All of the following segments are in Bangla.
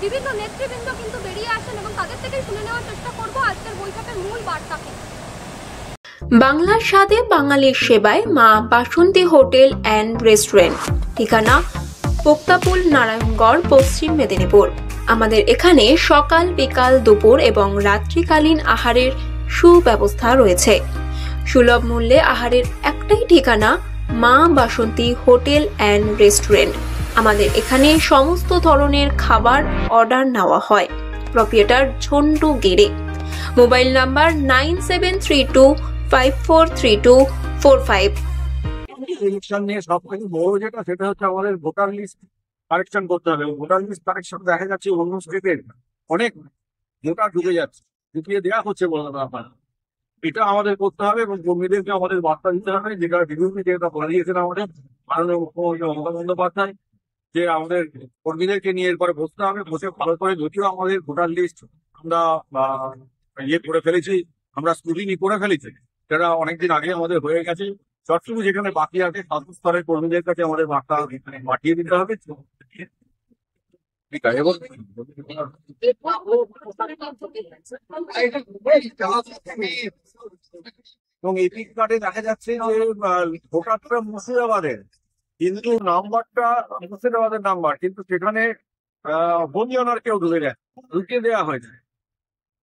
বিভিন্ন নেতৃবৃন্দ কিন্তু বেরিয়ে আসেন এবং তাদের থেকেই শুনে নেওয়ার চেষ্টা করব আজকের বৈঠকের মূল বার্তাকে। বাংলার স্বাদে বাঙালির সেবায় মা বাসন্তী হোটেল অ্যান্ড রেস্টুরেন্ট, ঠিকানা পোক্তাপুল, নারায়ণগড়, পশ্চিম মেদিনীপুর। আমাদের এখানে সকাল, বিকাল, দুপুর এবং রাত্রিকালীন আহারের সুব্যবস্থা রয়েছে। সুলভ মূল্যে আহারের একটাই ঠিকানা মা বাসন্তী হোটেল অ্যান্ড রেস্টুরেন্ট। আমাদের এখানে সমস্ত ধরনের খাবার অর্ডার নেওয়া হয়। প্রোপ্রাইটার ঝন্টু গেড়ে। Mobile number 9732543245। ইলেকশন নিয়ে সবথেকে বড় যেটা সেটা হচ্ছে আমাদের ভোটার লিস্ট কারেকশন করতে হবে। ভোটার লিস্ট কারেকশন দেখা যাচ্ছে অন্য স্টেটের অনেক ভোটার ঢুকে যাচ্ছে, ঢুকিয়ে দেওয়া হচ্ছে বলে ব্যাপার। এটা আমাদের করতে হবে এবং কর্মীদেরকে আমাদের বার্তা দিতে হবে, যেটা বিরোধী যেটা বলে দিয়েছেন আমাদের মাননীয় মুখ্যমন্ত্রী মমতা বন্দ্যোপাধ্যায়, যে আমাদের কর্মীদেরকে নিয়ে এরপরে বসতে হবে। বসে ভালো করে, যদিও আমাদের ভোটার লিস্ট আমরা করে ফেলেছি, আমরা স্ক্রুটিনি করে ফেলেছি, সেটা অনেকদিন আগে আমাদের হয়ে গেছে। যতটুকু যেখানে বাকি আছে শাসক স্তরের কর্মীদের কাছে আমাদের বার্তা পাঠিয়ে দিতে হবে। ঠিক আছে, এবং এপিক কার্ডে দেখা যাচ্ছে যে ভোটারটা মুর্শিদাবাদের, কিন্তু নাম্বারটা মুর্শিদাবাদের নাম্বার, কিন্তু সেখানে বনিয়ানার কেউ ঢুকিয়ে দেওয়া হয়েছে।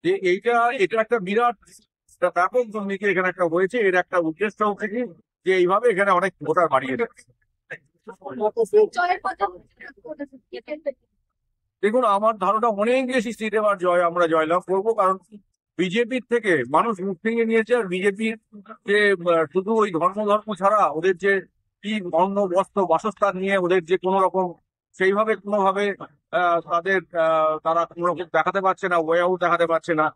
যে এটা একটা বিরাট ব্যাপক দুর্নীতি এখানে একটা হয়েছে। এর একটা উদ্দেশ্য হচ্ছে কি, যে এইভাবে এখানে অনেক ভোটার বাড়িয়ে দেবে। দেখুন, আমার ধারণা অনেক বেশি সিট এবার আমরা জয়লাভ করবো, কারণ বিজেপির থেকে মানুষ মুখ ভেঙে নিয়েছে। আর বিজেপির যে শুধু ওই ধর্ম ছাড়া ওদের যে কি অন্ন বস্ত্র বাসস্থান নিয়ে ওদের যে কোনো রকম সেইভাবে কোনোভাবে তারা কোনো রকম দেখাতে পারছে না, ওয়ে আউট দেখাতে পারছে না।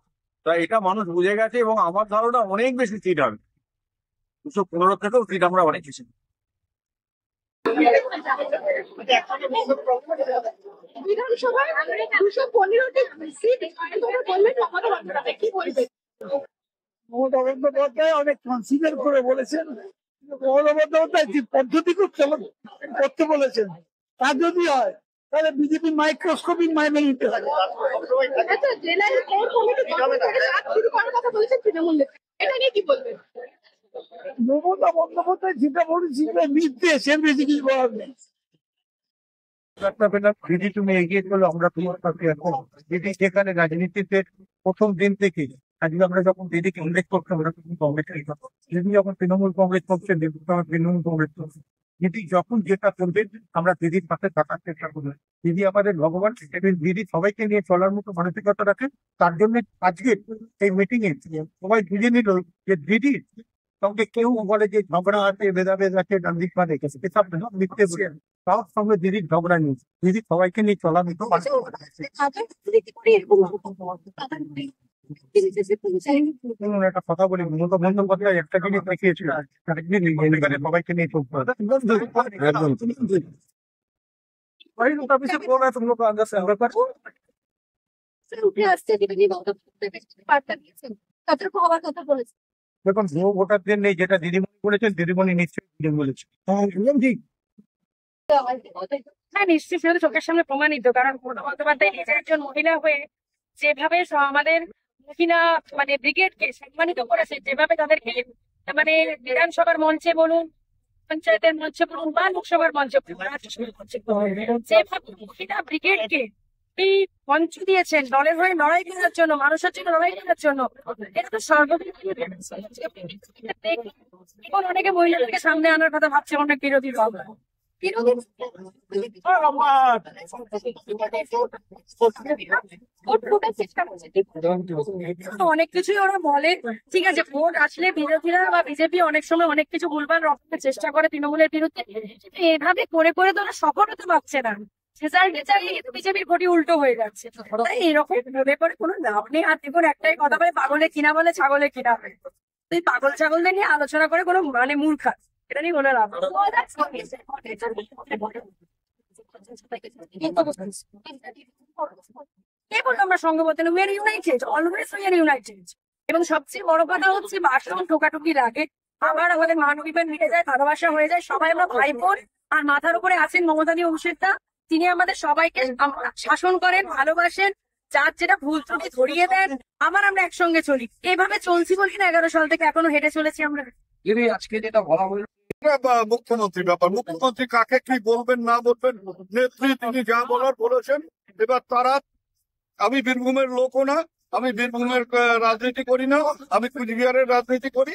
তাই এটা মানুষ বুঝে গেছে এবং আমার ধারণা অনেক বেশি সিট হবে। 215 থেকেও সিট আমরা অনেক বেশি। মমতা বন্দ্যোপাধ্যায় অনেক কনসিডার করে বলেছেন, মমতা বন্দ্যোপাধ্যায় যে পদ্ধতি করতে বলেছেন তা যদি হয় তাহলে বিজেপি মাইক্রোস্কোপিক মাইনে নিতে হবে। মমতা বন্দ্যোপাধ্যায় যেটা বলেছিল নির্দেশ, এর বেশি কিছু বলার নেই। দিদি তুমি এগিয়ে চলো, আমরা তোমার কাছে এখন। দিদি যেখানে রাজনীতিতে প্রথম দিন থেকে আজকে আমরা যখন দিদিকে উল্লেখ করতাম, আমরা তখন কংগ্রেস দিদি যখন তৃণমূল কংগ্রেস করছে, তৃণমূল কংগ্রেস করছে। দিদি যখন যেটা করবে আমরা দিদির পাশে থাকার চেষ্টা করবো। দিদি আমাদের ভগবান, দিদি সবাইকে নিয়ে চলার মতো মানসিকতা রাখে। তার জন্য আজকে এই মিটিং এ সবাই বুঝে নিল যে দিদি সঙ্গে কেউ বলে যে ঝগড়া আছে, ভেদাভেদ আছে, ডান্দিক মানে এসব লিখতে বলে তার সঙ্গে দিদির ঝগড়া নেই। দিদি সবাইকে নিয়ে চলা মতো একটা কথা বলি, মমতা বন্দ্যোপাধ্যায় একটা জিনিস দেখিয়েছিল, সবাইকে নিয়ে চলতে হবে। দেখুন, ভুয়ো ভোটারদের নেই, যেটা দিদিমণি বলেছেন, দিদিমণি নিশ্চয়ই বলেছেন। হ্যাঁ, নিশ্চয়ই সেটা চোখের সামনে প্রমাণিত। কারণ মমতা বন্দ্যোপাধ্যায় নিজে একজন মহিলা হয়ে যেভাবে আমাদের মহিলা ব্রিগেডকে সম্মানিত করেছে, যেভাবে তাদেরকে বিধানসভার মঞ্চে বলুন, পঞ্চায়েতের মঞ্চে বলুন বা লোকসভার মঞ্চে যেভাবে মহিলা ব্রিগেডকে এই মঞ্চ দিয়েছেন দলের হয়ে লড়াই করার জন্য, মানুষের জন্য লড়াই করার জন্য, এটা তো সর্বদিক। এখন অনেকে মহিলাদেরকে সামনে আনার কথা ভাবছে অনেক বিরোধী দল। অনেক কিছুই ওরা বলে, ঠিক আছে, ভোট আসলে বিরোধীরা বা বিজেপি অনেক সময় অনেক কিছু ভুলভাল রকমের চেষ্টা করে তৃণমূলের বিরুদ্ধে। এভাবে করে করে তো ওরা সফল হতে পারছে না। বিজেপির ভোটই উল্টো হয়ে যাচ্ছে। তাই এরকম ভেবে করে কোনো লাভ নেই। আর দেখুন, একটাই কথা বলে, পাগলে কিনা বলে ছাগলে কিনা হয়। এই পাগল ছাগলদের নিয়ে আলোচনা করে কোনো মূর্খা, এটা নিয়ে কোনো লাভ। কে বললো আমরা সংঘবদ্ধ? we are united, always we are united। এবং সবচেয়ে বড় কথা হচ্ছে, বাসন ঠোকাঠুকি লাগে, আবার আমাদের মানবিক মিটে যায়, ভালোবাসা হয়ে যায়, সবাই আমরা ভাই বোন। আর মাথার উপরে আছেন মমতাদি অভিষেকটা, তিনি আমাদের সবাইকে শাসন করেন, ভালোবাসেন, যার যেটা ভুল ত্রুটি ধরিয়ে দেন, আমরা একসঙ্গে চলি। এভাবে চলছি বলি না 11 সাল থেকে এখনো হেঁটে চলেছি আমরা। আজকে যেটা বলা হলো মুখ্যমন্ত্রী ব্যাপার, মুখ্যমন্ত্রী কাকে কি বলবেন না বলবেন, নেত্রী তিনি যা বলার বলেছেন। এবার তারা, আমি বীরভূমের লোকও না, আমি বীরভূমের রাজনীতি করি না, আমি কুচবিহারের রাজনীতি করি।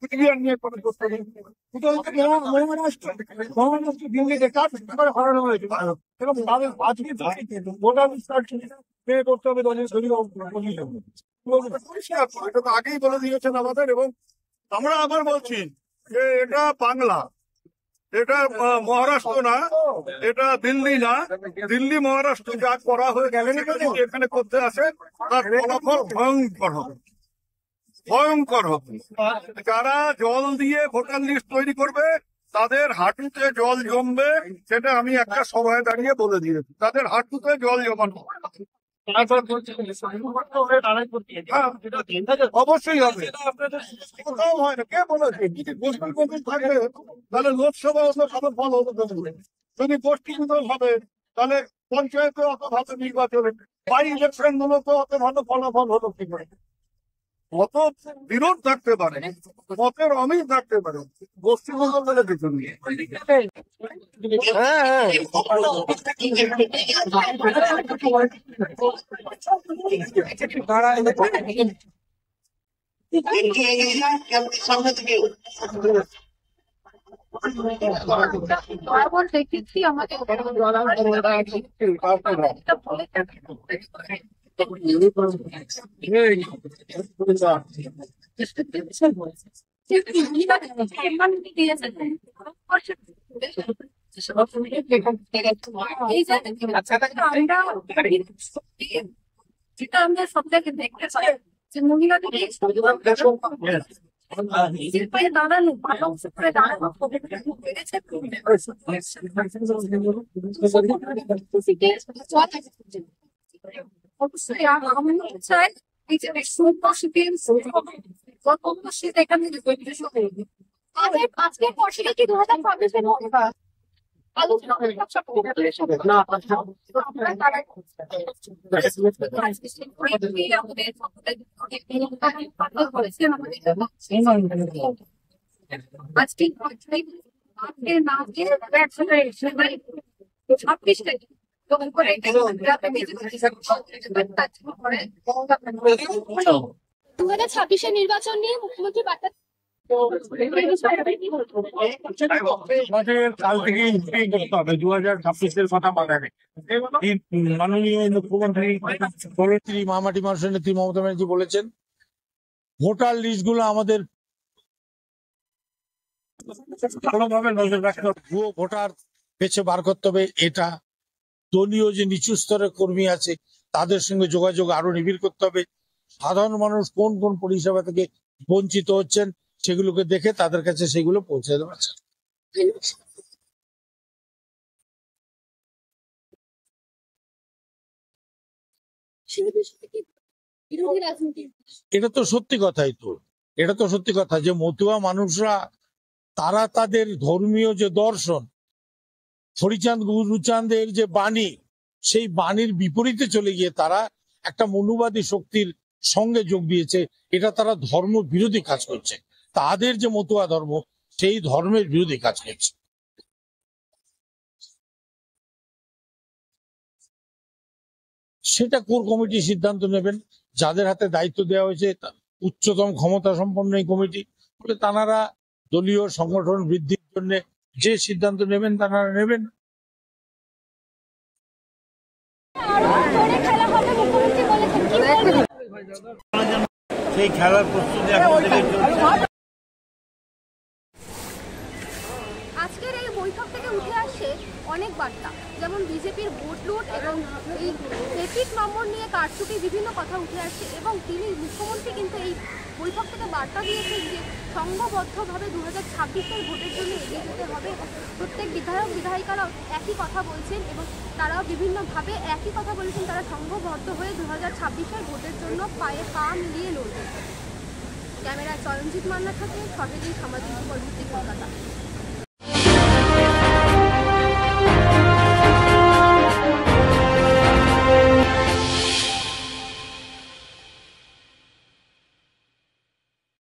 কুচবিহার নিয়ে কোনো প্রশ্ন নেই। মহারাষ্ট্র দিল্লিতে কাজ করে হরানো হয়েছে এবং তাদের আজকে ভোটার পে করতে হবে এটা তো আগেই বলে দিয়েছেন আমাদের। এবং আমরা আবার বলছি যে এটা বাংলা, এটা মহারাষ্ট্র না, এটা দিল্লি না। দিল্লি মহারাষ্ট্র যা করা হয়ে গেলেন এখানে করতে আসে তার ফলাফল ভয়ঙ্কর হবে, ভয়ঙ্কর হবে। যারা জল দিয়ে ভোটার লিস্ট তৈরি করবে তাদের হাঁটুতে জল জমবে, সেটা আমি একটা সভায় দাঁড়িয়ে বলে দিয়েছি। তাদের হাঁটুতে জল জমানো অবশ্যই হবে, কোথাও হয় না। কে বলেছে যদি গোষ্ঠী কমিটি থাকবে তাহলে লোকসভা অত ভালো ফল হতে দেবে, যদি গোষ্ঠী বিরোধ হবে তাহলে পঞ্চায়েতে অত ভালো নির্বাচনে, বাই ইলেকশন গুলোতে অত ভালো ফলাফল হলো কি করে। মত বিরোধ থাকতে পারে, মতের অমিল থাকতে পারে, গোষ্ঠী বলে কিছু নিয়ে। যেটা আমরা সব জায়গায় দেখতে পাই যে মহিলাদের দাঁড়ানো অবশ্যই আমি চাই এই যে আজকের পর্ষদে কি 2026-এর আলোচনা আজকে 2026-এর নির্বাচন নিয়ে মুখ্যমন্ত্রী বার্তা কাল থেকে করতে হবে 2026-এর কথা মাথায়। মাননীয় মুখ্যমন্ত্রী মামাটি মানুষের নেত্রী মমতা ব্যানার্জি বলেছেন ভোটার লিস্ট গুলো আমাদের ভালোভাবে নজর রাখতে হবে, ভুয়ো ভোটার পেছে বার করতে হবে। এটা দলীয় যে নিচু স্তরের কর্মী আছে তাদের সঙ্গে যোগাযোগ আরো নিবিড় করতে হবে। সাধারণ মানুষ কোন কোন পরিষেবা থেকে বঞ্চিত হচ্ছেন সেগুলোকে দেখে তাদের কাছে সেগুলো পৌঁছে দেওয়া। এটা তো সত্যি কথাই, তো এটা তো সত্যি কথা যে মতুয়া মানুষরা তারা তাদের ধর্মীয় যে দর্শন, হরিচাঁদ গুরুচাঁদের যে বাণী, সেই বাণীর বিপরীতে চলে গিয়ে তারা একটা মনুবাদী শক্তির সঙ্গে যোগ দিয়েছে। এটা তারা ধর্ম বিরোধী কাজ করছে, তাদের যে মতুয়া ধর্ম সেই ধর্মের বিরোধী কাজ করছে। সেটা কোর কমিটি সিদ্ধান্ত নেবেন, যাদের হাতে দায়িত্ব দেওয়া হয়েছে উচ্চতম ক্ষমতা সম্পন্ন এই কমিটি, বলে তারা দলীয় সংগঠন বৃদ্ধির জন্য যে সিদ্ধান্ত নেবেন তারা নেবেন। সেই খেলার প্রস্তুতি এখন থেকে চলছে। আজকের এই বৈঠক থেকে উঠে আসে অনেক বার্তা, যেমন বিজেপির ভোট লুট এবং এই এপিক নম্বর নিয়ে কারচুপি বিভিন্ন কথা উঠে আসছে। এবং তিনি মুখ্যমন্ত্রী কিন্তু এই বৈঠক থেকে বার্তা দিয়েছেন যে সংঘবদ্ধভাবে 2026-এর ভোটের জন্য এগিয়ে যেতে হবে। প্রত্যেক বিধায়ক বিধায়িকারা একই কথা বলছেন এবং তারা বিভিন্নভাবে একই কথা বলেছেন, তারা সংঘবদ্ধ হয়ে 2026-এর ভোটের জন্য পায়ে পা মিলিয়ে লড়বে। ক্যামেরায় চরণজিৎ মান্নার সাথে সর্বদিন সামাজিক কর্মসূচি কলকাতা।